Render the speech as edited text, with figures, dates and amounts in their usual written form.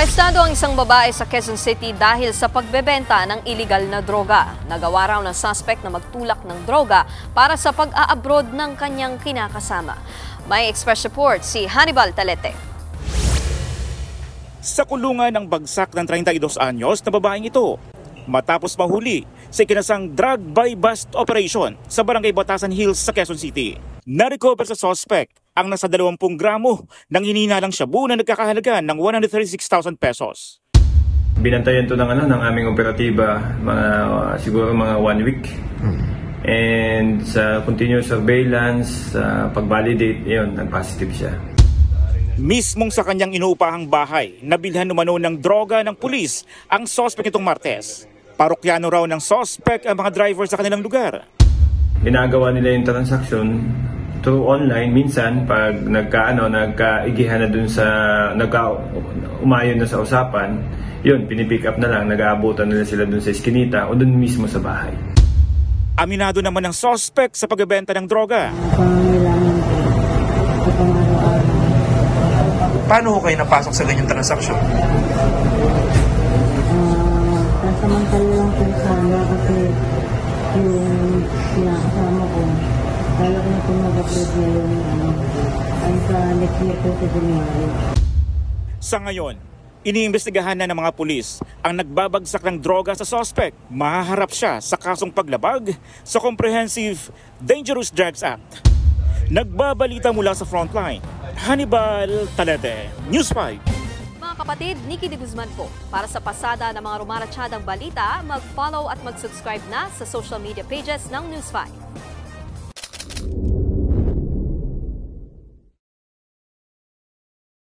Arestado ang isang babae sa Quezon City dahil sa pagbebenta ng iligal na droga. Nagawa raw ng suspect na magtulak ng droga para sa pag-a-abroad ng kanyang kinakasama. May express report si Hannibal Talete. Sa kulungan ng bagsak ng 32 anyos na babaeng ito, matapos mahuli sa ikinasang drug buy bust operation sa Barangay Batasan Hills sa Quezon City. Na-recover sa suspect ang nasa 20 gramo ng hinihinalang shabu na nagkakahalaga ng 136,000 pesos. Binantayan to ng aming operatiba siguro mga 1 week. And sa continuous surveillance, pag-validate, nag-positive siya. Mismong sa kanyang inuupahang bahay, nabilhan umano ng droga ng pulis ang suspect itong Martes. Parokyano raw ng suspect ang mga driver sa kanilang lugar. Ginagawa nila yung transaction through online. Minsan, pag nagkaigihan na dun sa, umayon na sa usapan, yun, pinipick up na lang, nag-aabutan nila sila dun sa eskinita o dun mismo sa bahay. Aminado naman ng suspect sa pagbebenta ng droga. Paano ho kayo napasok sa ganyang transaksyon? Sasamantala lang po sana kasi yung sinakasama ko, kala ko na kung mag-upload na yung ay sa next year po sa January. Sa ngayon, iniimbestigahan na ng mga pulis ang nagbabagsak ng droga sa suspect. Mahaharap siya sa kasong paglabag sa Comprehensive Dangerous Drugs Act. Nagbabalita mula sa frontline, Hannibal Talete, News 5. Mga kapatid, Nikki de Guzman po. Para sa pasada ng mga rumaratsyadang balita, mag-follow at mag-subscribe na sa social media pages ng News 5.